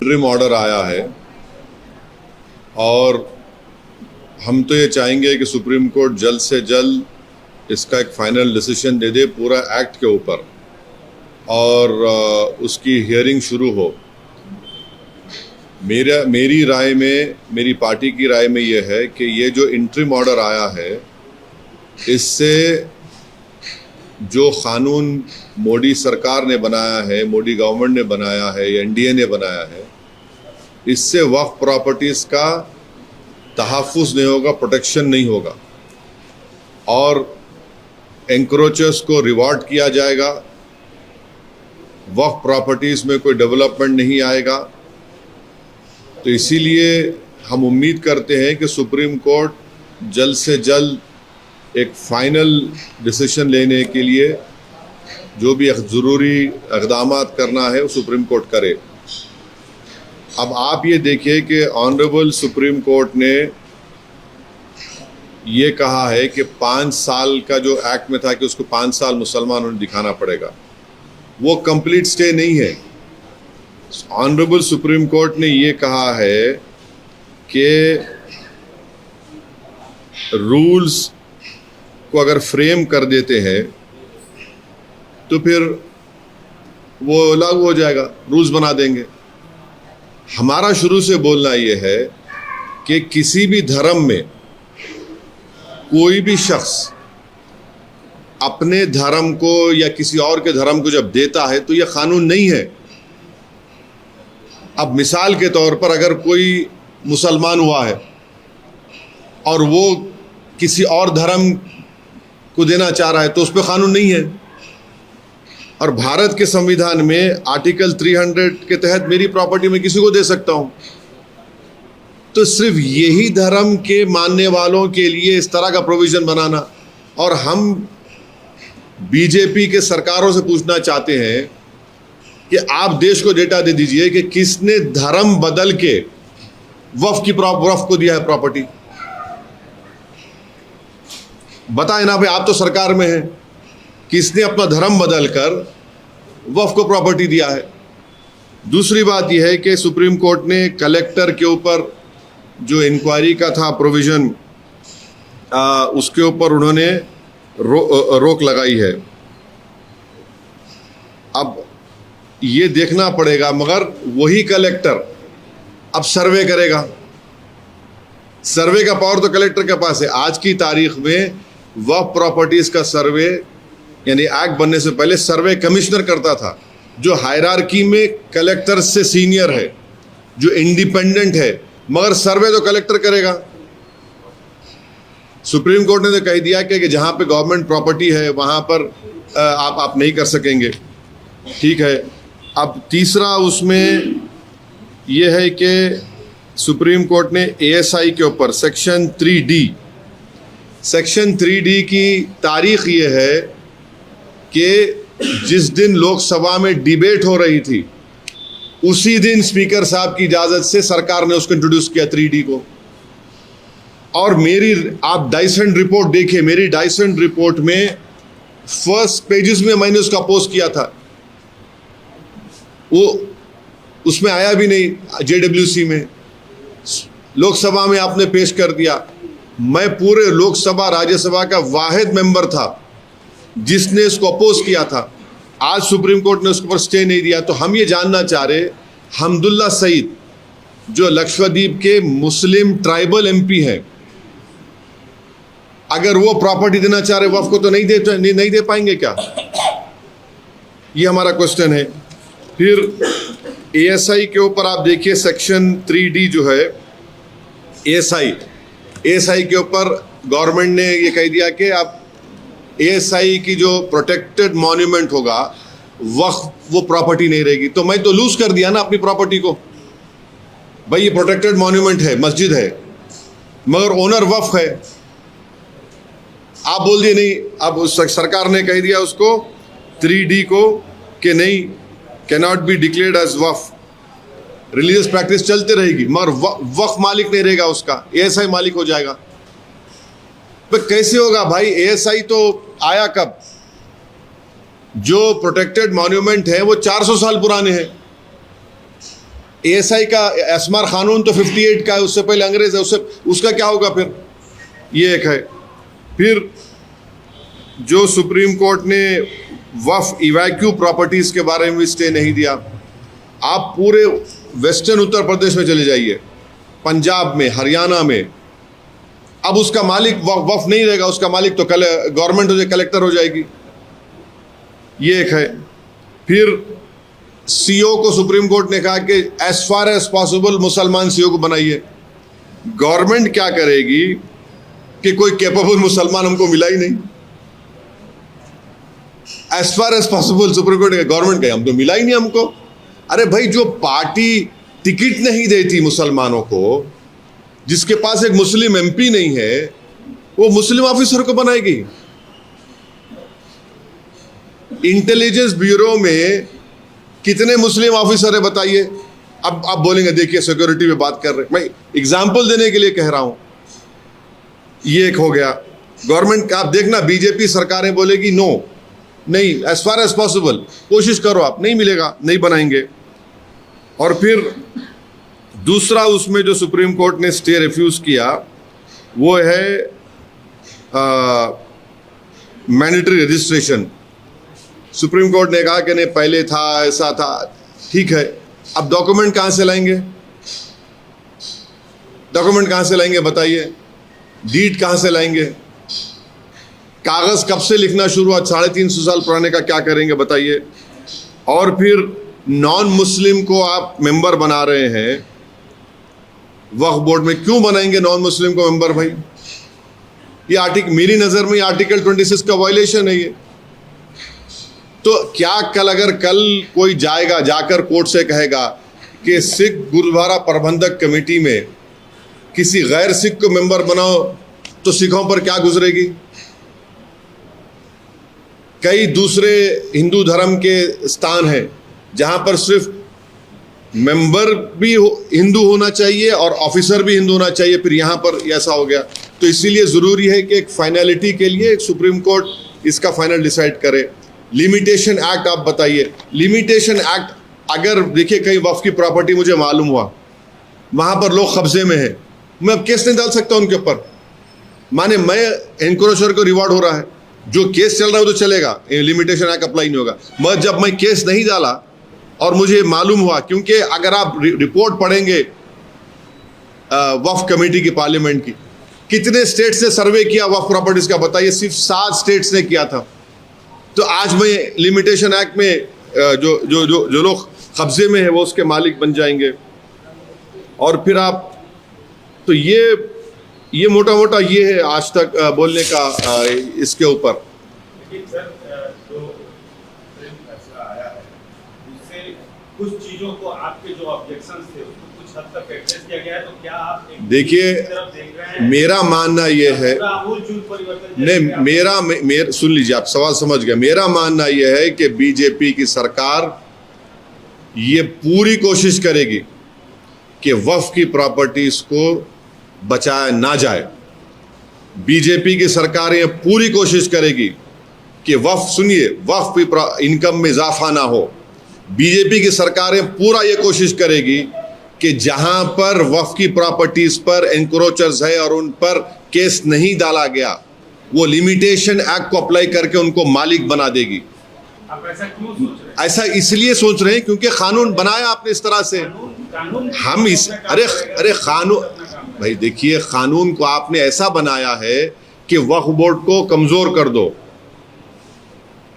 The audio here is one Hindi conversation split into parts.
इंटरिम ऑर्डर आया है और हम तो ये चाहेंगे कि सुप्रीम कोर्ट जल्द से जल्द इसका एक फाइनल डिसीजन दे दे पूरा एक्ट के ऊपर और उसकी हियरिंग शुरू हो। मेरी राय में, मेरी पार्टी की राय में ये है कि ये जो इंटरिम ऑर्डर आया है इससे जो कानून मोदी सरकार ने बनाया है, मोदी गवर्नमेंट ने बनाया है, एनडीए ने बनाया है, इससे वक्फ प्रॉपर्टीज़ का तहफ़्फ़ुज़ नहीं होगा, प्रोटेक्शन नहीं होगा और एंक्रोचर्स को रिवॉर्ड किया जाएगा। वक्फ प्रॉपर्टीज़ में कोई डेवलपमेंट नहीं आएगा। तो इसीलिए हम उम्मीद करते हैं कि सुप्रीम कोर्ट जल्द से जल्द एक फ़ाइनल डिसीजन लेने के लिए जो भी ज़रूरी इक़दाम करना है वो सुप्रीम कोर्ट करे। अब आप ये देखिए कि ऑनरेबल सुप्रीम कोर्ट ने ये कहा है कि 5 साल का जो एक्ट में था कि उसको 5 साल मुसलमानों ने दिखाना पड़ेगा, वो कंप्लीट स्टे नहीं है। ऑनरेबल सुप्रीम कोर्ट ने ये कहा है कि रूल्स को अगर फ्रेम कर देते हैं तो फिर वो लागू हो जाएगा, रूल्स बना देंगे। हमारा शुरू से बोलना ये है कि किसी भी धर्म में कोई भी शख्स अपने धर्म को या किसी और के धर्म को जब देता है तो ये कानून नहीं है। अब मिसाल के तौर पर अगर कोई मुसलमान हुआ है और वो किसी और धर्म को देना चाह रहा है तो उस पर कानून नहीं है। और भारत के संविधान में आर्टिकल 300 के तहत मेरी प्रॉपर्टी में किसी को दे सकता हूं। तो सिर्फ यही धर्म के मानने वालों के लिए इस तरह का प्रोविजन बनाना, और हम बीजेपी के सरकारों से पूछना चाहते हैं कि आप देश को डेटा दे दीजिए कि किसने धर्म बदल के वक्फ को दिया है प्रॉपर्टी। बताए ना भाई, आप तो सरकार में हैं, किसने अपना धर्म बदलकर वक्फ को प्रॉपर्टी दिया है। दूसरी बात यह है कि सुप्रीम कोर्ट ने कलेक्टर के ऊपर जो इंक्वायरी का था प्रोविज़न, उसके ऊपर उन्होंने रोक लगाई है। अब ये देखना पड़ेगा, मगर वही कलेक्टर अब सर्वे करेगा। सर्वे का पावर तो कलेक्टर के पास है। आज की तारीख में वक्फ प्रॉपर्टीज़ का सर्वे यानी एक्ट बनने से पहले सर्वे कमिश्नर करता था, जो हायरार्की में कलेक्टर से सीनियर है, जो इंडिपेंडेंट है, मगर सर्वे तो कलेक्टर करेगा। सुप्रीम कोर्ट ने तो कह दिया कि जहां पे गवर्नमेंट प्रॉपर्टी है वहां पर आप नहीं कर सकेंगे। ठीक है। अब तीसरा उसमें यह है कि सुप्रीम कोर्ट ने एएसआई के ऊपर सेक्शन 3D की तारीख ये है कि जिस दिन लोकसभा में डिबेट हो रही थी उसी दिन स्पीकर साहब की इजाज़त से सरकार ने उसको इंट्रोड्यूस किया 3D को। और आप डाइसेंट रिपोर्ट देखिए, मेरी डाइसेंट रिपोर्ट में फर्स्ट पेजेस में मैंने उसका पोस्ट किया था, वो उसमें आया भी नहीं। जेडब्ल्यूसी में लोकसभा में आपने पेश कर दिया। मैं पूरे लोकसभा राज्यसभा का वाहिद मेंबर था जिसने इसको अपोज किया था। आज सुप्रीम कोर्ट ने उसके ऊपर स्टे नहीं दिया। तो हम ये जानना चाह रहे, हमदुल्ला सईद जो लक्षद्वीप के मुस्लिम ट्राइबल एमपी हैं, अगर वो प्रॉपर्टी देना चाह रहे वक्फ को तो नहीं दे पाएंगे क्या? ये हमारा क्वेश्चन है। फिर एएसआई के ऊपर आप देखिए सेक्शन 3D जो है एएसआई के ऊपर गवर्नमेंट ने ये कह दिया कि आप एएसआई की जो प्रोटेक्टेड मॉन्यूमेंट होगा वक्फ वो प्रॉपर्टी नहीं रहेगी। तो मैं तो लूज कर दिया ना अपनी प्रॉपर्टी को। भाई ये प्रोटेक्टेड मॉन्यूमेंट है, मस्जिद है, मगर ओनर वक्फ है। आप बोल दिए नहीं, अब उस सरकार ने कह दिया उसको 3D को कि नहीं, cannot be declared as waqf. Religious practice चलते रहेगी मगर वक्फ मालिक नहीं रहेगा, उसका एएसआई मालिक हो जाएगा। तो कैसे होगा भाई? एएसआई तो आया कब? जो प्रोटेक्टेड मॉन्यूमेंट है वो 400 साल पुराने हैं। ASI का एस्मार कानून तो 58 का है, उससे पहले अंग्रेज है, उसका क्या होगा फिर? ये एक है। फिर जो सुप्रीम कोर्ट ने वफ इवैक्यू प्रॉपर्टीज के बारे में भी स्टे नहीं दिया। आप पूरे वेस्टर्न उत्तर प्रदेश में चले जाइए, पंजाब में, हरियाणा में, अब उसका मालिक वफ नहीं रहेगा, उसका मालिक तो गवर्नमेंट हो जाए, कलेक्टर हो जाएगी। ये एक है। फिर CO को सुप्रीम कोर्ट ने कहा कि एज फार एज पॉसिबल मुसलमान CO को बनाइए। गवर्नमेंट क्या करेगी कि कोई कैपेबल मुसलमान हमको मिला ही नहीं। As far as possible supreme court government कहे हम तो मिला ही नहीं हमको। अरे भाई, जो पार्टी टिकट नहीं देती मुसलमानों को, जिसके पास एक मुस्लिम MP नहीं है, वो मुस्लिम ऑफिसर को बनाएगी। इंटेलिजेंस ब्यूरो में कितने मुस्लिम ऑफिसर है बताइए? अब आप बोलेंगे देखिए सिक्योरिटी पे बात कर रहे हैं, मैं एग्जाम्पल देने के लिए कह रहा हूं। ये एक हो गया। गवर्नमेंट का आप देखना, बीजेपी सरकारें बोलेगी नो, नहीं, एज फार एज पॉसिबल कोशिश करो, आप नहीं मिलेगा, नहीं बनाएंगे। और फिर दूसरा उसमें जो सुप्रीम कोर्ट ने स्टे रिफ्यूज किया वो है मैंडेटरी रजिस्ट्रेशन। सुप्रीम कोर्ट ने कहा कि नहीं, पहले था, ऐसा था, ठीक है, अब डॉक्यूमेंट कहां से लाएंगे? डॉक्यूमेंट कहां से लाएंगे बताइए? डीड कहां से लाएंगे? कागज कब से लिखना शुरू हुआ? 350 साल पुराने का क्या करेंगे बताइए? और फिर नॉन मुस्लिम को आप मेंबर बना रहे हैं वक्फ बोर्ड में, क्यों बनाएंगे नॉन मुस्लिम को मेंबर भाई? ये आर्टिकल, मेरी नजर में आर्टिकल 26 का वायलेशन है ये। तो क्या कल कोई जाकर कोर्ट से कहेगा कि सिख गुरुद्वारा प्रबंधक कमेटी में किसी गैर सिख को मेंबर बनाओ, तो सिखों पर क्या गुजरेगी? कई दूसरे हिंदू धर्म के स्थान हैं जहां पर सिर्फ मेंबर भी हिंदू होना चाहिए और ऑफिसर भी हिंदू होना चाहिए, फिर यहां पर ऐसा हो गया। तो इसीलिए ज़रूरी है कि एक फाइनलिटी के लिए एक सुप्रीम कोर्ट इसका फाइनल डिसाइड करे। लिमिटेशन एक्ट आप बताइए, लिमिटेशन एक्ट अगर देखिए कहीं वक्फ की प्रॉपर्टी मुझे मालूम हुआ वहां पर लोग कब्जे में है, मैं अब केस नहीं डाल सकता उनके ऊपर। माने मैं एनक्रोचर को रिवॉर्ड हो रहा है, जो केस चल रहा है वो तो चलेगा, लिमिटेशन एक्ट अप्लाई नहीं होगा। मगर जब मैं केस नहीं डाला और मुझे मालूम हुआ, क्योंकि अगर आप रिपोर्ट पढ़ेंगे वक्फ कमेटी की, पार्लियामेंट की, कितने स्टेट्स ने सर्वे किया वक्फ प्रॉपर्टीज का बताइए? सिर्फ 7 स्टेट्स ने किया था। तो आज मैं लिमिटेशन एक्ट में जो लोग कब्जे में है वो उसके मालिक बन जाएंगे। और फिर आप, तो ये मोटा मोटा ये है आज तक बोलने का इसके ऊपर। कुछ चीजों को आपके जो ऑब्जेक्शंस थे उसको कुछ हद तक एड्रेस किया गया है, तो क्या आप देखिए मेरा मानना ये है, नहीं मेरा सुन लीजिए, आप सवाल समझ गए। मेरा मानना ये है कि बीजेपी की सरकार ये पूरी कोशिश करेगी कि वक्फ की प्रॉपर्टीज को बचाया ना जाए। बीजेपी की सरकार ये पूरी कोशिश करेगी कि वक्फ, सुनिए, वक्फ की इनकम में इजाफा ना हो। बीजेपी की सरकारें पूरा ये कोशिश करेगी कि जहां पर वक्फ की प्रॉपर्टीज पर एनक्रोचर्स है और उन पर केस नहीं डाला गया, वो लिमिटेशन एक्ट को अप्लाई करके उनको मालिक बना देगी। आप ऐसा क्यों सोच रहे हैं? ऐसा इसलिए सोच रहे हैं क्योंकि कानून बनाया आपने इस तरह से। हम इस अरे कानून भाई देखिए, कानून को आपने ऐसा बनाया है कि वक्फ बोर्ड को कमजोर कर दो।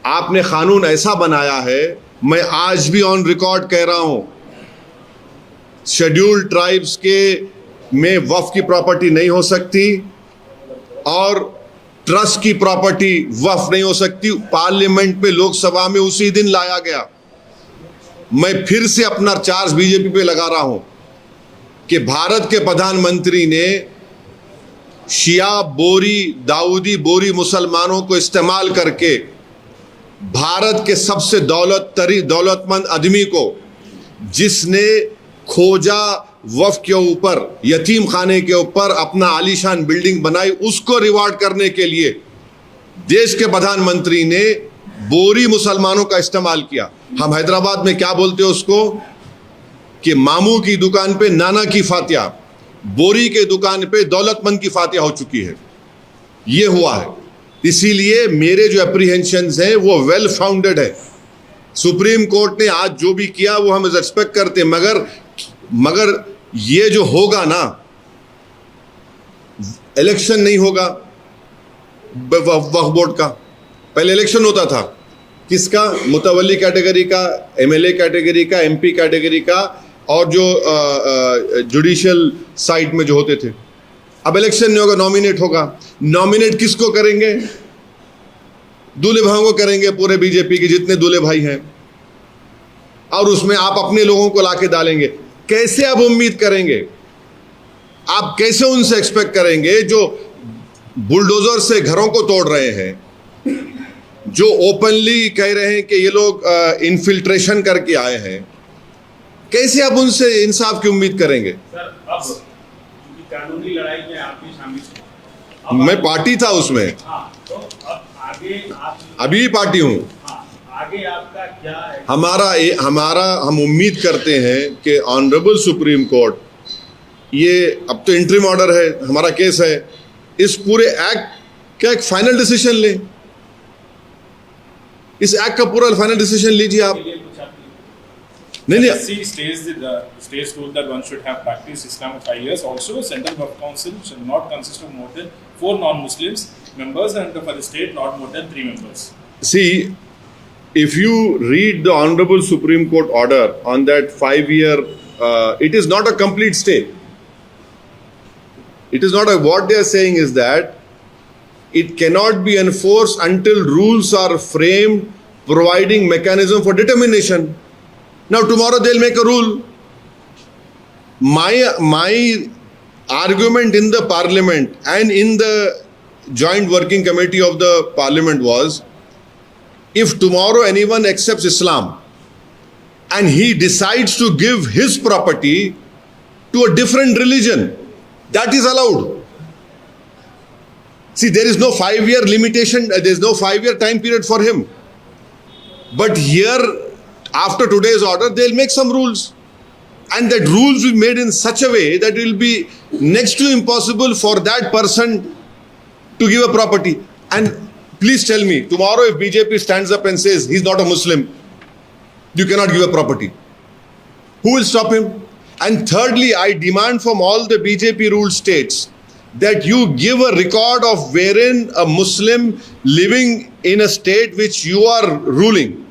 आपने कानून ऐसा बनाया है, मैं आज भी ऑन रिकॉर्ड कह रहा हूं, शेड्यूल्ड ट्राइब्स के में वक्फ की प्रॉपर्टी नहीं हो सकती और ट्रस्ट की प्रॉपर्टी वक्फ नहीं हो सकती। पार्लियामेंट में, लोकसभा में उसी दिन लाया गया। मैं फिर से अपना चार्ज बीजेपी पे लगा रहा हूं कि भारत के प्रधानमंत्री ने शिया बोरी, दाऊदी बोरी मुसलमानों को इस्तेमाल करके भारत के सबसे दौलतमंद आदमी को, जिसने खोजा वक्फ के ऊपर, यतीम खाने के ऊपर अपना आलीशान बिल्डिंग बनाई, उसको रिवार्ड करने के लिए देश के प्रधानमंत्री ने बोरी मुसलमानों का इस्तेमाल किया। हम हैदराबाद में क्या बोलते हैं उसको? कि मामू की दुकान पे नाना की फातिया, बोरी के दुकान पे दौलतमंद की फातिया हो चुकी है। ये हुआ है। इसीलिए मेरे जो एप्रीहेंशंस हैं वो वेल फाउंडेड है। सुप्रीम कोर्ट ने आज जो भी किया वो हम रिस्पेक्ट करते हैं, मगर ये जो होगा ना, इलेक्शन नहीं होगा वक्फ बोर्ड का। पहले इलेक्शन होता था किसका? मुतवल्ली कैटेगरी का, एमएलए कैटेगरी का, एमपी कैटेगरी का, और जो जुडिशियल साइड में जो होते थे। अब इलेक्शन नहीं होगा, नॉमिनेट होगा। नॉमिनेट किसको करेंगे? दूल्हे भाइयों को करेंगे, पूरे बीजेपी के जितने दूल्हे भाई हैं, और उसमें आप अपने लोगों को लाके डालेंगे। कैसे आप उम्मीद करेंगे? आप कैसे उनसे एक्सपेक्ट करेंगे जो बुलडोजर से घरों को तोड़ रहे हैं, जो ओपनली कह रहे हैं कि ये लोग इन्फिल्ट्रेशन करके आए हैं? कैसे आप उनसे इंसाफ की उम्मीद करेंगे? सर, अब क्योंकि कानूनी लड़ाई में आप भी शामिल हैं, मैं पार्टी था उसमें। हाँ, तो अब आगे आप अभी भी पार्टी हूं। हाँ, आगे आपका क्या है? हमारा हम उम्मीद करते हैं कि ऑनरेबल सुप्रीम कोर्ट, ये अब तो इंटरिम ऑर्डर है, हमारा केस है, इस पूरे एक्ट का एक फाइनल डिसीजन ले। इस एक्ट का पूरा फाइनल डिसीजन लीजिए आप। नहीं, States rule that one should have practiced Islam for 5 years. Also, Central Work Council should not consist of more than 4 non-Muslims members, and for the state, not more than 3 members. see, if you read the Honorable Supreme Court order on that 5-year, it is not a complete stay. It is not what they are saying is that it cannot be enforced until rules are framed providing mechanism for determination. Now tomorrow they'll make a rule. My argument in the parliament and in the joint working committee of the parliament was, if tomorrow anyone accepts Islam and he decides to give his property to a different religion, that is allowed. See, there is no 5-year limitation, there is no 5-year time period for him. But here, after today's order, they'll make some rules. And that rules will be made in such a way that it will be next to impossible for that person to give a property. And please tell me, tomorrow if BJP stands up and says he's not a Muslim, you cannot give a property, who will stop him? And thirdly, I demand from all the BJP ruled states that you give a record of wherein a Muslim living in a state which you are ruling,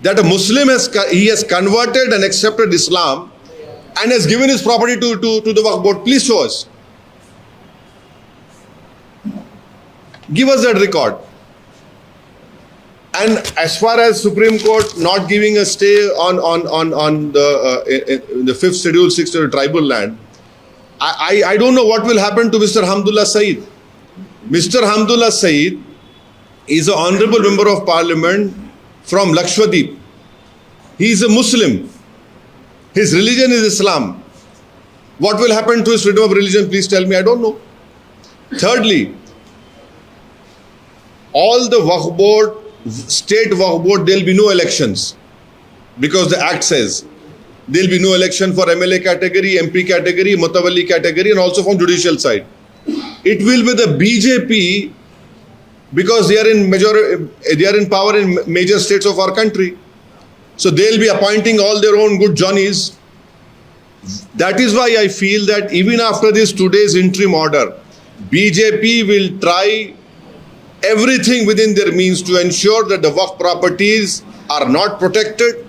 that a Muslim has converted and accepted Islam and has given his property to the Waqf board. Please show us. Give us that record. And as far as Supreme Court not giving a stay on the 5th schedule, 6th schedule tribal land, I don't know what will happen to Mr. Hamdullah Saeed. Mr. Hamdullah Saeed is an honorable member of parliament from Lakshadweep. He is a Muslim. His religion is Islam. What will happen to his freedom of religion? Please tell me. I don't know. Thirdly, all the Waqf board, state Waqf board, there will be no elections, because the act says there will be no election for MLA category, MP category, Mutawalli category, and also from judicial side. It will be the BJP, because they are in power in major states of our country. So they'll be appointing all their own good Johnnies. That is why I feel that even after this today's interim order, BJP will try everything within their means to ensure that the Waqf properties are not protected.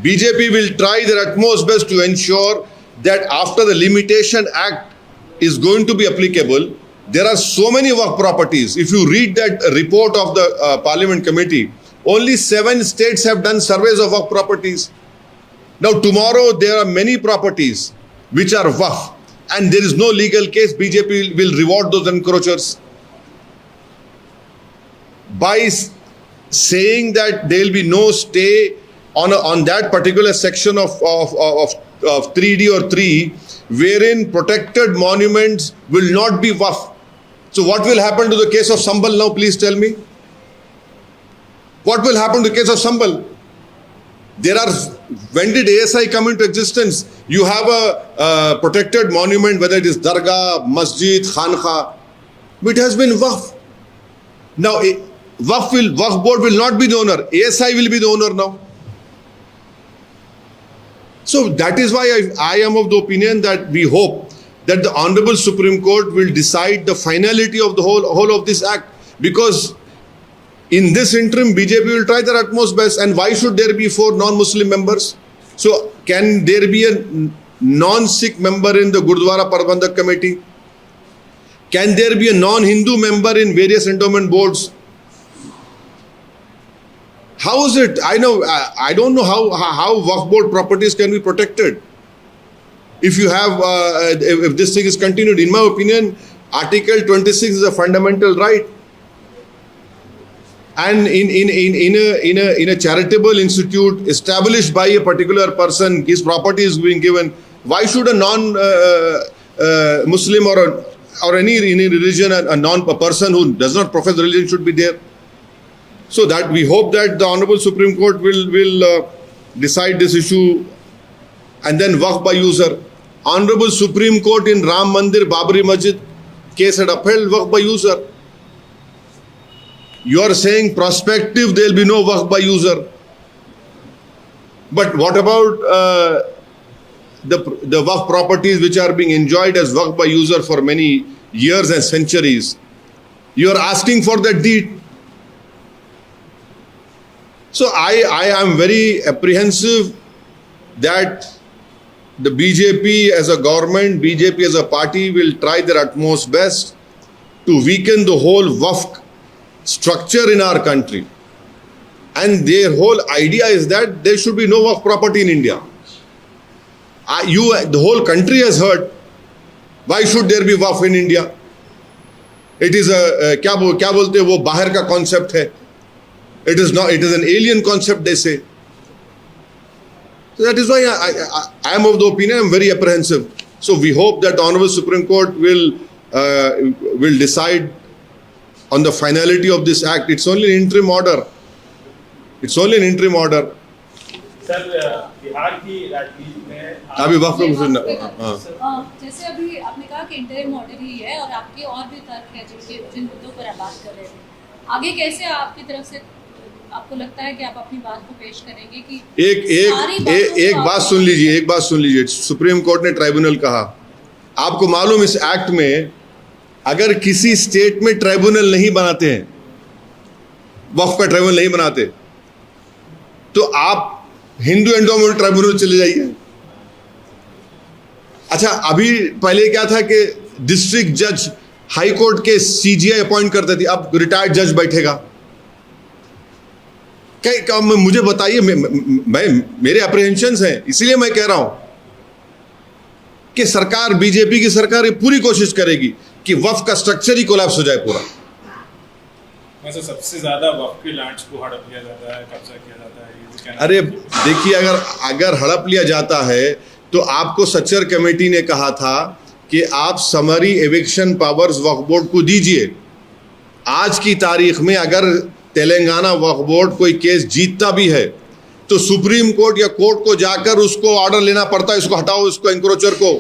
BJP will try their utmost best to ensure that after the Limitation Act is going to be applicable, there are so many Waqf properties. If you read that report of the Parliament Committee, only 7 states have done surveys of Waqf properties. Now tomorrow there are many properties which are Waqf and there is no legal case. BJP will reward those encroachers by saying that there will be no stay on that particular section of 3D or 3, wherein protected monuments will not be Waqf. So what will happen to the case of Sambhal now? Please tell me. What will happen to the case of Sambhal? There are, when did ASI come into existence? You have a protected monument, whether it is Dargah, Masjid, Khanqa, it has been Waqf. Now, Waqf board will not be the owner. ASI will be the owner now. So that is why I am of the opinion that we hope that the Honorable Supreme Court will decide the finality of the whole of this act, because in this interim BJP will try their utmost best. And why should there be 4 non-Muslim members? So can there be a non-Sikh member in the Gurdwara Prabandhak Committee? Can there be a non-Hindu member in various endowment boards? How is it? I don't know how Waqf board properties can be protected. If you have, if this thing is continued, in my opinion, Article 26 is a fundamental right. And in a charitable institute established by a particular person, his property is being given. Why should a non-Muslim or any religion, a person who does not profess religion should be there? So that we hope that the Honorable Supreme Court will decide this issue. And then Waqf by user. Honorable Supreme Court in Ram Mandir, Babri Masjid case had upheld Waqf by user. You are saying prospective there will be no Waqf by user. But what about the Waqf properties which are being enjoyed as Waqf by user for many years and centuries? You are asking for that deed. So I am very apprehensive that the BJP as a government, BJP as a party will try their utmost best to weaken the whole Waqf structure in our country. And their whole idea is that there should be no Waqf property in India. The whole country has heard. Why should there be Waqf in India? It is a, क्या बोलते हैं वो बाहर का concept है. It is not. It is an alien concept, they say. So that is why I am of the opinion, I am very apprehensive. So we hope that the Honorable Supreme Court will decide on the finality of this act. It's only an interim order. It's only an interim order. Sir Bihar की राजनीति में अभी वक्त जैसे अभी आपने कहा कि इंटरिम ऑर्डर ही है और आपके और भी तर्क है जिन मुद्दों पर आप बात कर रहे थे, आगे कैसे आपकी तरफ से आपको लगता है कि आप अपनी बात को पेश करेंगे कि एक बात सुन लीजिए सुप्रीम कोर्ट ने ट्राइब्यूनल कहा, आपको मालूम इस एक्ट में अगर किसी स्टेट में ट्राइब्यूनल नहीं बनाते हैं, वक्फ का ट्राइब्यूनल नहीं बनाते, तो आप हिंदू एंडोमेंट ट्राइब्यूनल चले जाइए। अच्छा, अभी पहले क्या था कि डिस्ट्रिक्ट जज हाई कोर्ट के सीजीआई अपॉइंट करते थे, अब रिटायर्ड जज बैठेगा। क्या मुझे बताइए, मेरे अप्रीहेंशंस हैं, इसीलिए मैं कह रहा हूं कि सरकार, बीजेपी की सरकार पूरी कोशिश करेगी कि वक्फ का स्ट्रक्चर ही कोलैप्स हो जाए पूरा। वैसे सबसे ज्यादा वक्फ के लैंड्स को हड़प लिया जाता है, कब्जा किया जाता है। अरे देखिए, अगर हड़प लिया जाता है तो आपको सच्चर कमेटी ने कहा था कि आप समरी एविक्शन पावर्स वक्फ बोर्ड को दीजिए। आज की तारीख में अगर तेलंगाना वक्फ बोर्ड कोई केस जीतता भी है तो सुप्रीम कोर्ट या कोर्ट को जाकर उसको ऑर्डर लेना पड़ता है, इसको हटाओ, इसको एंक्रोचर को।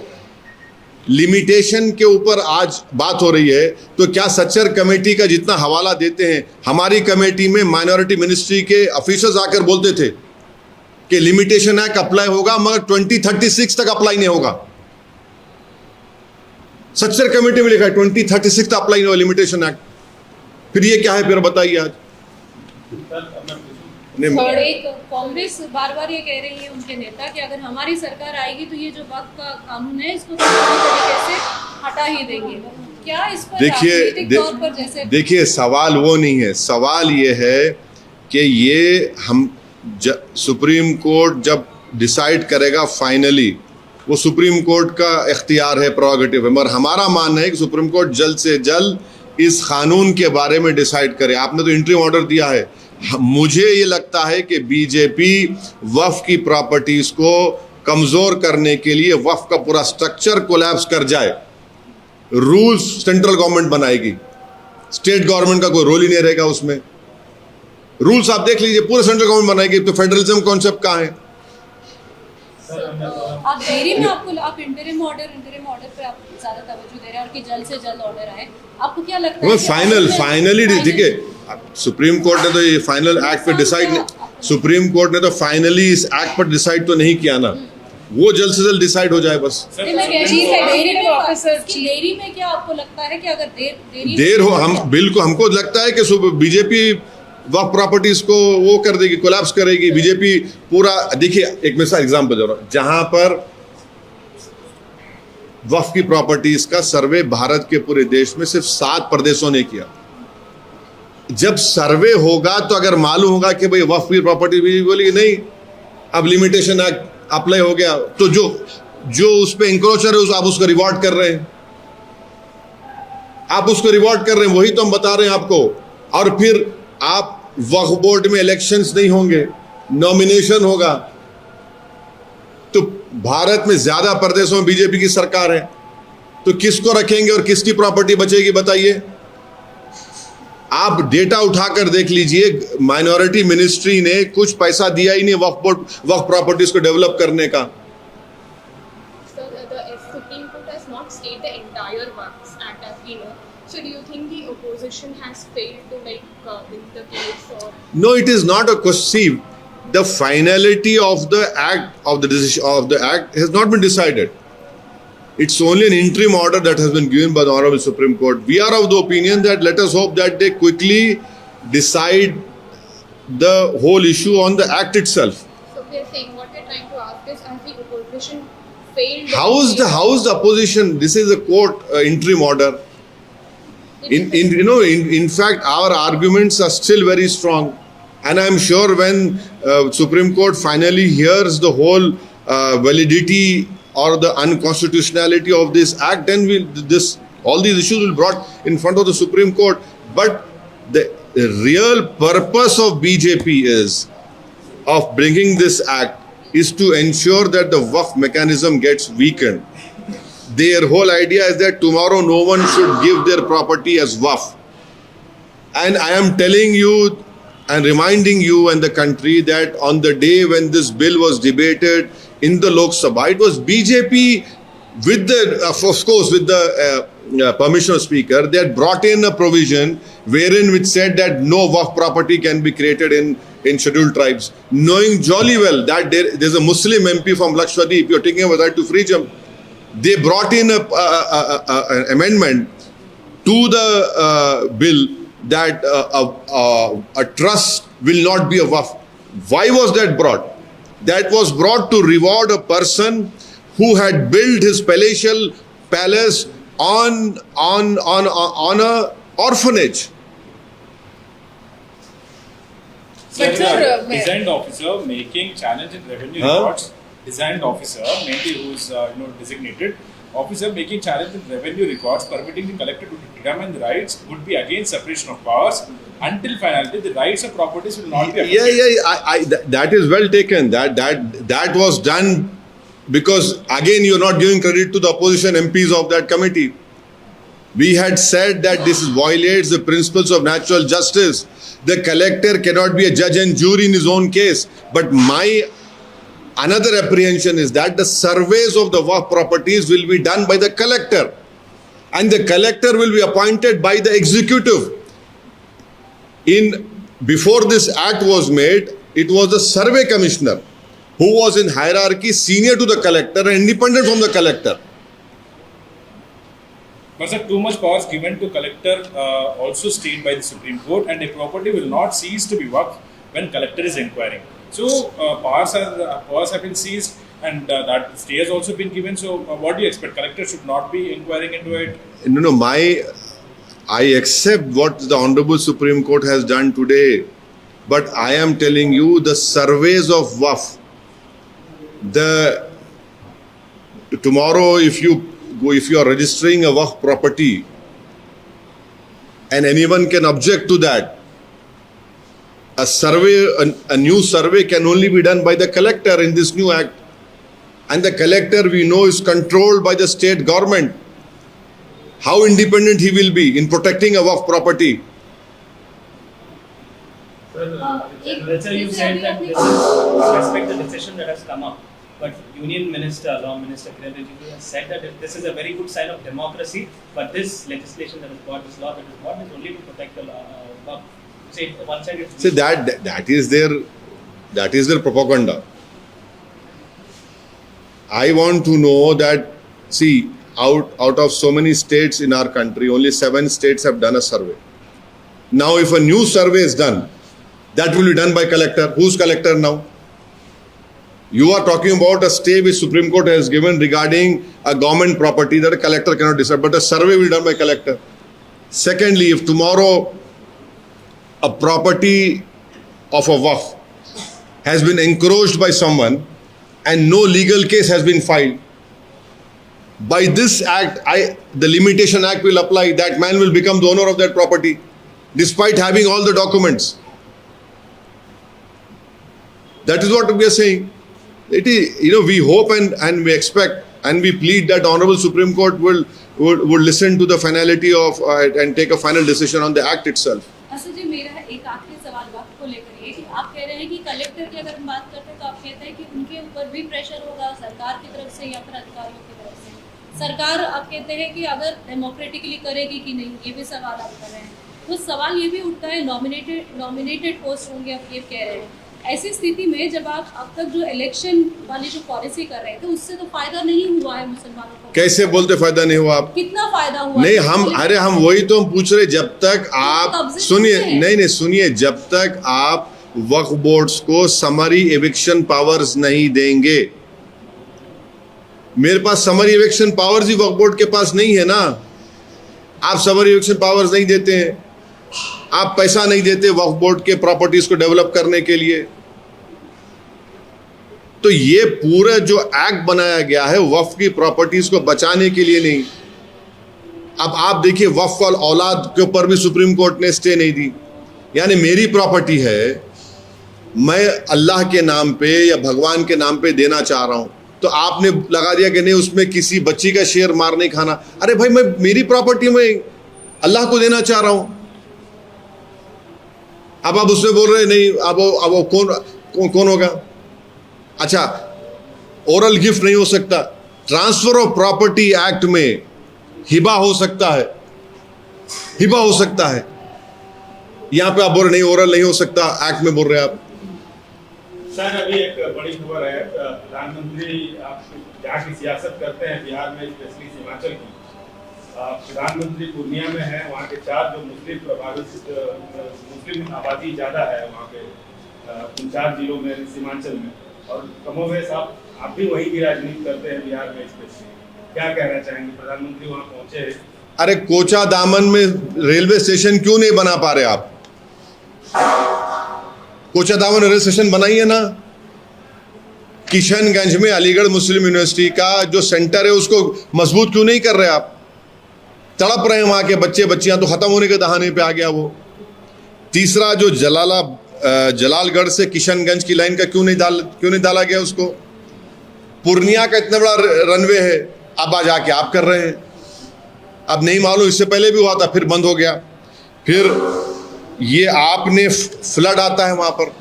लिमिटेशन के ऊपर आज बात हो रही है, तो क्या सच्चर कमेटी का जितना हवाला देते हैं, हमारी कमेटी में माइनॉरिटी मिनिस्ट्री के ऑफिसर्स आकर बोलते थे कि लिमिटेशन एक्ट अप्लाई होगा मगर 2036 तक अप्लाई नहीं होगा। सच्चर कमेटी में लिखा है 2036 तक अप्लाई नहीं होगा लिमिटेशन एक्ट। फिर ये क्या है, फिर बताइए आज। और एक कांग्रेस बार बार ये कह रही है, उनके नेता, कि अगर हमारी सरकार आएगी तो ये जो वक्फ का कानून है इसको पूरी तरीके से हटा ही देंगे। क्या इस पर राजनीतिक तौर पर जैसे देखिए, सवाल वो नहीं है, सवाल ये है कि ये हम सुप्रीम कोर्ट जब डिसाइड करेगा फाइनली, वो सुप्रीम कोर्ट का इख्तियार है, प्रोगेटिव है, मगर हमारा मानना है कि सुप्रीम कोर्ट जल्द से जल्द इस कानून के बारे में डिसाइड करे। आपने तो इंटरिम ऑर्डर दिया है, मुझे ये लगता है कि बीजेपी वक्फ की प्रॉपर्टीज को कमजोर करने के लिए वक्फ का पूरा स्ट्रक्चर कोलैप्स कर जाए, रूल्स सेंट्रल गवर्नमेंट बनाएगी, स्टेट गवर्नमेंट का कोई रोल ही नहीं रहेगा उसमें। रूल्स आप देख लीजिए, पूरे सेंट्रल गवर्नमेंट बनाएगी, तो फेडरलिज्म कॉन्सेप्ट कहाँ है? आप डेयरी में आप इंटरिम ऑर्डर पे आप ज्यादा तवज्जो दे रहे हैं और कि जल्द से जल्द ऑर्डर आए, आपको क्या लगता है कि फाइनली देखिए, सुप्रीम कोर्ट ने तो ये फाइनल एक्ट पे डिसाइड, सुप्रीम कोर्ट ने तो फाइनली इस एक्ट पर डिसाइड तो नहीं किया ना, वो जल्द से जल्द डिसाइड हो जाए बस। डेयरी में क्या आपको लगता है कि अगर देर हो, हम बिल्कुल, हमको लगता है कि बीजेपी वक्फ प्रॉपर्टीज को वो कर देगी, कोलैप्स करेगी बीजेपी पूरा। देखिए एक मिसाल एग्जांपल दे रहा हूं, जहां पर वक्फ की प्रॉपर्टीज का सर्वे भारत के पूरे देश में सिर्फ 7 प्रदेशों ने किया। जब सर्वे होगा तो अगर मालूम होगा कि भाई वक्फ की प्रॉपर्टी भी बोली नहीं, अब लिमिटेशन एक्ट अप्लाई हो गया, तो जो उस पे इंक्रोचर है आप उसको रिवॉर्ड कर रहे हैं, आप उसको रिवॉर्ड कर रहे हैं, वही तो हम बता रहे हैं आपको। और फिर आप वक्फ बोर्ड में इलेक्शंस नहीं होंगे, नॉमिनेशन होगा, तो भारत में ज्यादा प्रदेशों में बीजेपी की सरकार है, तो किसको रखेंगे और किसकी प्रॉपर्टी बचेगी बताइए? आप डेटा उठाकर देख लीजिए, माइनॉरिटी मिनिस्ट्री ने कुछ पैसा दिया ही नहीं वक्फ प्रॉपर्टीज को डेवलप करने का। So the Supreme Court has not stayed the entire Waqf Act as we know. So do you think the opposition has failed to win the case, or? No, it is not a question. The finality of the act, of the decision of the act, has not been decided. It's only an interim order that has been given by the Honorable Supreme Court. We are of the opinion that let us hope that they quickly decide the whole issue on the act itself. So we are saying, what we are trying to ask is, has the opposition failed? How is the opposition? This is a court interim order. In fact, our arguments are still very strong, and I am sure when Supreme Court finally hears the whole validity or the unconstitutionality of this act, then all these issues will be brought in front of the Supreme Court. But the real purpose of BJP of bringing this act is to ensure that the Waqf mechanism gets weakened. Their whole idea is that tomorrow no one should give their property as Waqf. And I am telling you and reminding you and the country that on the day when this bill was debated in the Lok Sabha, it was BJP with the, of course, with the permission of Speaker, they had brought in a provision wherein which said that no Waqf property can be created in scheduled tribes, knowing jolly well that there's a Muslim MP from Lakshadweep, you're taking a right to free jump. They brought in an amendment to the bill that a trust will not be a Waqf. Why was that brought? That was brought to reward a person who had built his palatial palace on a orphanage. Designed officer making challenge in revenue records. Designed officer, mainly who is designated officer making challenge in revenue records, permitting the collector to determine the rights would be against separation of powers. Until finality, the rights of properties will not be affected. That is well taken. That was done because again you're not giving credit to the opposition MPs of that committee. We had said that this violates the principles of natural justice. The collector cannot be a judge and jury in his own case. But my another apprehension is that the surveys of the Waqf properties will be done by the collector, and the collector will be appointed by the executive. Before this act was made, it was the survey commissioner who was in hierarchy senior to the collector and independent from the collector. But sir, too much powers given to collector also stayed by the Supreme Court, and a property will not cease to be Waqf when collector is inquiring. So powers have been seized, and that stay has also been given. So what do you expect? Collector should not be inquiring into it? No, I accept what the Honorable Supreme Court has done today, but I am telling you the surveys of Waqf, tomorrow if you are registering a Waqf property and anyone can object to that, a new survey can only be done by the collector in this new act, and the collector we know is controlled by the state government. How independent he will be in protecting a Waqf property? That's why you said that this is respect the decision that has come up. But Union Minister, Law Minister Kiren Rijiju has said that this is a very good sign of democracy. But this legislation that is brought, this law that is brought, is only to protect the law. Say one side it's. See, that is their propaganda. I want to know that, see, out of so many states in our country, only 7 states have done a survey. Now, if a new survey is done, that will be done by collector. Who's collector now? You are talking about a stay which Supreme Court has given regarding a government property that a collector cannot decide, but a survey will be done by collector. Secondly, if tomorrow a property of a waqf has been encroached by someone and no legal case has been filed, by this act, the Limitation Act will apply. That man will become the owner of that property, despite having all the documents. That is what we are saying. It is, we hope and we expect and we plead that Honorable Supreme Court will listen to the finality of and take a final decision on the act itself. Asad जी, मेरा एक आखिरी सवाल वक्त को लेकर ये कि आप कह रहे हैं कि कलेक्टर की अगर हम बात करते हैं तो आप कहते हैं कि उनके ऊपर भी प्रेशर होगा सरकार की तरफ से या फिर अधिकारियों की तरफ से। सरकार आप कहते हैं कि अगर डेमोक्रेटिकली करेगी कि नहीं, ये भी सवाल आप कर रहे हैं। तो सवाल ये भी उठता है, नॉमिनेटेड पोस्ट होंगे, आप ये कह रहे हैं। ऐसी स्थिति में जब आप अब तक जो इलेक्शन वाली जो पॉलिसी कर रहे थे उससे तो फायदा नहीं हुआ है मुसलमानों को। कैसे बोलते फायदा नहीं हुआ? आप कितना फायदा हुआ? नहीं, हम वही तो हम पूछ रहे। जब तक आप सुनिए, जब तक आप वक्फ बोर्ड्स को समरी एविक्शन पावर्स नहीं देंगे, मेरे पास समरी एविक्शन पावर्स ही वक्फ बोर्ड के पास नहीं है ना। आप समरी एविक्शन पावर्स नहीं देते हैं, आप पैसा नहीं देते वक्फ बोर्ड के प्रॉपर्टीज को डेवलप करने के लिए, तो ये पूरा जो एक्ट बनाया गया है वक्फ की प्रॉपर्टीज को बचाने के लिए नहीं। अब आप देखिए, वक्फ वाल औलाद के ऊपर भी सुप्रीम कोर्ट ने स्टे नहीं दी। यानी मेरी प्रॉपर्टी है, मैं अल्लाह के नाम पे या भगवान के नाम पे देना चाह रहा हूं, तो आपने लगा दिया कि नहीं उसमें किसी बच्ची का शेयर मार नहीं खाना। अरे भाई, मैं मेरी प्रॉपर्टी में अल्लाह को देना चाह रहा हूं, अब आप उसमें बोल रहे नहीं। अब कौन होगा? अच्छा, ओरल गिफ्ट नहीं हो सकता। ट्रांसफर ऑफ प्रॉपर्टी एक्ट में हिबा हो सकता है, हिबा हो सकता है। यहां पे आप बोल रहे नहीं, ओरल नहीं हो सकता, एक्ट में बोल रहे आप। सर, अभी एक बड़ी खबर है, प्रधानमंत्री आप जहाँ की सियासत करते हैं बिहार में, स्पेशली हिमाचल की, प्रधानमंत्री पूर्णिया में है। वहाँ के 4 जो मुस्लिम प्रभावित मुस्लिम आबादी ज़्यादा है वहाँ पे, उन 4 जिलों में, सीमांचल में, और कमोवेश आप भी वहीं की राजनीति करते हैं बिहार में स्पेशली, क्या कहना चाहेंगे? प्रधानमंत्री वहाँ पहुँचे। अरे, कोचा दामन में रेलवे स्टेशन क्यों नहीं बना पा रहे आप? कोचा दामन रेलवे स्टेशन बनाइए ना। किशनगंज में अलीगढ़ मुस्लिम यूनिवर्सिटी का जो सेंटर है उसको मजबूत क्यों नहीं कर रहे आप? तड़प रहे हैं वहां के बच्चे बच्चियां, तो खत्म होने के दहाने पे आ गया वो। तीसरा, जो जलालगढ़ से किशनगंज की लाइन का क्यों नहीं डाला गया उसको? पूर्णिया का इतना बड़ा रनवे है, अब आज आके आप कर रहे हैं। अब नहीं मालूम, इससे पहले भी हुआ था, फिर बंद हो गया। फिर ये आपने फ्लड आता है वहां पर,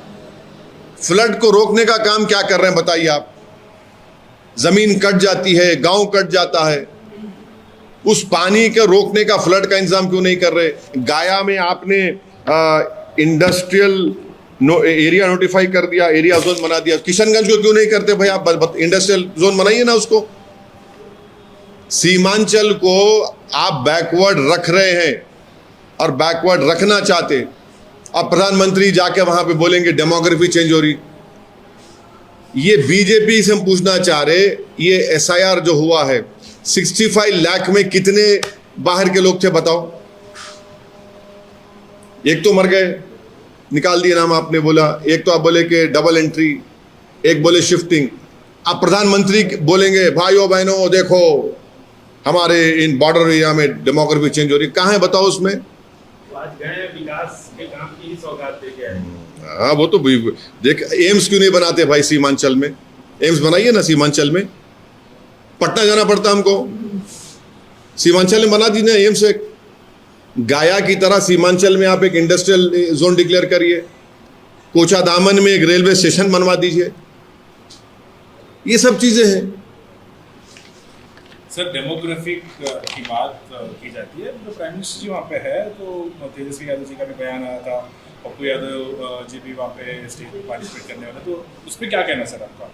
फ्लड को रोकने का काम क्या कर रहे हैं बताइए आप? जमीन कट जाती है, गांव कट जाता है, उस पानी के रोकने का, फ्लड का इंतजाम क्यों नहीं कर रहे? गाया में आपने इंडस्ट्रियल एरिया नोटिफाई कर दिया, एरिया जोन बना दिया। किशनगंज को क्यों नहीं करते भाई आप? इंडस्ट्रियल जोन बनाइए ना उसको। सीमांचल को आप बैकवर्ड रख रहे हैं और बैकवर्ड रखना चाहते। अब प्रधानमंत्री जाके वहां पे बोलेंगे डेमोग्राफी चेंज हो रही। ये बीजेपी से हम पूछना चाह रहे, ये एसआईआर जो हुआ है, 65 लाख में कितने बाहर के लोग थे बताओ? एक तो मर गए, निकाल दिए नाम आपने बोला। एक तो आप बोले कि डबल एंट्री, एक बोले शिफ्टिंग। अब प्रधानमंत्री बोलेंगे भाइयों बहनों देखो हमारे इन बॉर्डर एरिया में डेमोग्राफी चेंज हो रही। कहाँ है बताओ उसमें? आज गए विकास के काम की ही सौगात दे के आए। हाँ, वो तो देख, एम्स क्यों नहीं बनाते भाई सीमांचल में? एम्स बनाइए ना सीमांचल में। पटना जाना पड़ता हमको, सीमांचल में बना दीजिए एम्स। एक गाया की तरह सीमांचल में आप एक इंडस्ट्रियल जोन डिक्लेयर करिए। कोचादामन में एक रेलवे स्टेशन बनवा दीजिए। ये सब चीजें हैं। सर डेमोग्राफिक की बात की जाती है, तो प्राइम मिनिस्टर जी वहाँ पे है, तो तेजस्वी यादव जी का भी बयान आया था, पप्पू यादव जी भी वहाँ पे स्टेज पे पार्टिसिपेट करने वाले, तो उस पर क्या कहना सर आपका?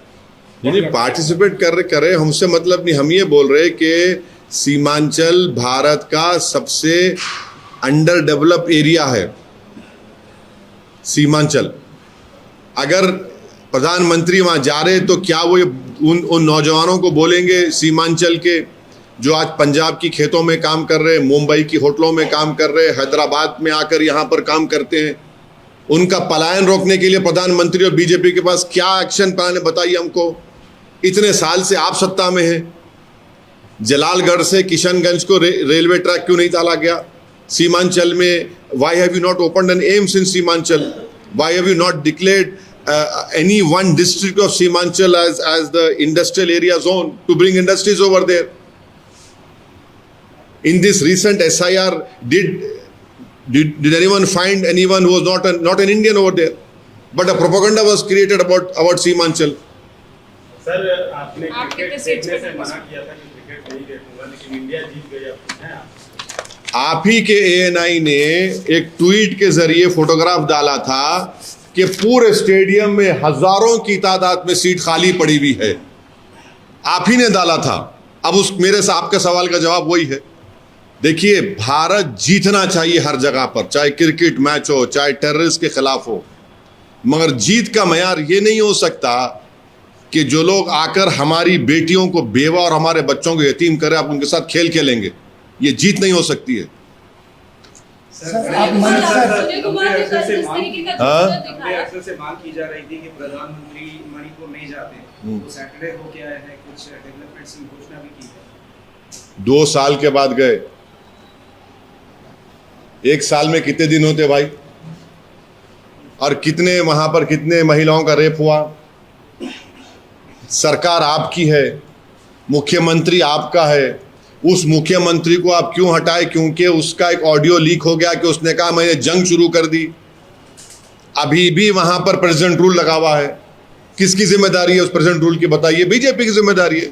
नहीं, पार्टिसिपेट करे हमसे मतलब नहीं। हम ये बोल रहे कि सीमांचल भारत का सबसे अंडर डेवलप एरिया है। सीमांचल, अगर प्रधानमंत्री वहां जा रहे तो क्या वो उन नौजवानों को बोलेंगे सीमांचल के, जो आज पंजाब की खेतों में काम कर रहे, मुंबई की होटलों में काम कर रहे, हैदराबाद में आकर यहाँ पर काम करते हैं, उनका पलायन रोकने के लिए प्रधानमंत्री और बीजेपी के पास क्या एक्शन प्लान है? बताइए हमको। इतने साल से आप सत्ता में हैं। जलालगढ़ से किशनगंज को रेलवे ट्रैक क्यों नहीं डाला गया? सीमांचल में why have you not opened an AIIMS in Seemanchal? Why have you not declared any one district of Seemanchal as the industrial area zone to bring industries over there? In this recent SIR, did anyone find anyone who was not an Indian over there? But a propaganda was created about Seemanchal. Sir आपने क्रिकेट देखने से मना किया था कि क्रिकेट नहीं देखूंगा, लेकिन इंडिया जीत गई। आप ही के ANI ने एक ट्वीट के जरिए फोटोग्राफ डाला था कि पूरे स्टेडियम में हजारों की तादाद में सीट खाली पड़ी हुई है। आप ही ने डाला था। अब उस मेरे से आपके सवाल का जवाब वही है। देखिए, भारत जीतना चाहिए हर जगह पर, चाहे क्रिकेट मैच हो, चाहे टेररिस्ट के खिलाफ हो, मगर जीत का मयार ये नहीं हो सकता कि जो लोग आकर हमारी बेटियों को बेवा और हमारे बच्चों को यतीम करें, आप उनके साथ खेल खेलेंगे। ये जीत नहीं हो सकती है। अक्सर से मांग की जा रही थी कि प्रधानमंत्री मणिपुर नहीं जाते, तो सैटरडे को क्या है, कुछ डेवलपमेंट्स की घोषणा भी की है। 2 साल के बाद गए। 1 साल में कितने दिन होते भाई? और कितने वहां पर कितने महिलाओं का रेप हुआ? सरकार आपकी है, मुख्यमंत्री आपका है। उस मुख्यमंत्री को आप क्यों हटाए? क्योंकि उसका एक ऑडियो लीक हो गया कि उसने कहा मैंने जंग शुरू कर दी। अभी भी वहां पर प्रेसिडेंट रूल लगा हुआ है। किसकी जिम्मेदारी है उस प्रेसिडेंट रूल की? बताइए। बीजेपी की जिम्मेदारी है।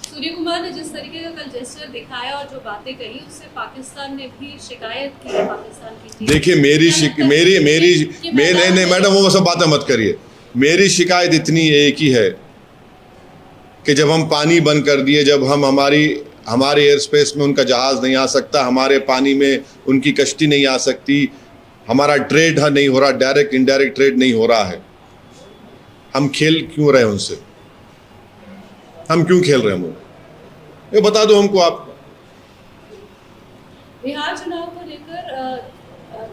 सूर्य कुमार ने जिस तरीके का कल जेस्चर दिखाया और जो बातें कही, उससे पाकिस्तान ने भी शिकायत की है पाकिस्तान की। देखिए, नहीं मैडम, वो सब बातें मत करिए। मेरी शिकायत इतनी एक ही है कि जब हम पानी बंद कर दिए, जब हम हमारे एयर स्पेस में उनका जहाज़ नहीं आ सकता, हमारे पानी में उनकी कश्ती नहीं आ सकती, हमारा ट्रेड नहीं हो रहा, डायरेक्ट इनडायरेक्ट ट्रेड नहीं हो रहा है, हम खेल क्यों रहे उनसे? हम क्यों खेल रहे हैं? ये बता दो हमको आप। बिहार चुनाव को लेकर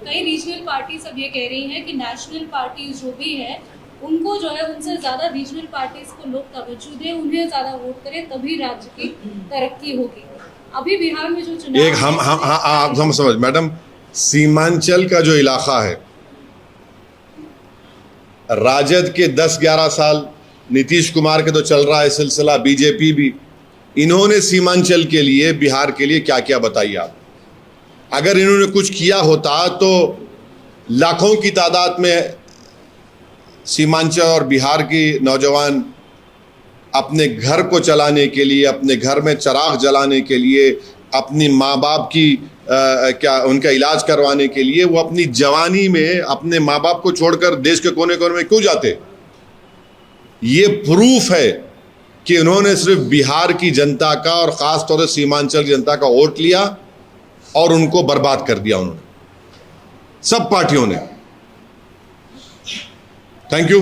कई रीजनल पार्टीज अब ये कह रही हैं कि नेशनल पार्टीज जो भी है उनको जो है उनसे ज़्यादा रीजनल पार्टीज को लोग तवज्जो दें, उन्हें ज़्यादा वोट करें, तभी राज्य की तरक्की होगी। अभी बिहार में जो चुनाव एक हम समझ मैडम, सीमांचल का जो इलाका है, राजद के 10-11 साल, नीतीश कुमार के तो चल रहा है सिलसिला, बीजेपी भी, इन्होंने सीमांचल के लिए, बिहार के लिए क्या क्या बताइए आप। अगर इन्होंने कुछ किया होता तो लाखों की तादाद में सीमांचल और बिहार की नौजवान अपने घर को चलाने के लिए, अपने घर में चिराग जलाने के लिए, अपनी माँ बाप की उनका इलाज करवाने के लिए, वो अपनी जवानी में अपने माँ बाप को छोड़कर देश के कोने कोने में क्यों जाते? ये प्रूफ है कि उन्होंने सिर्फ बिहार की जनता का और ख़ास तौर से सीमांचल की जनता का वोट लिया और उनको बर्बाद कर दिया उन्होंने, सब पार्टियों ने। Thank you.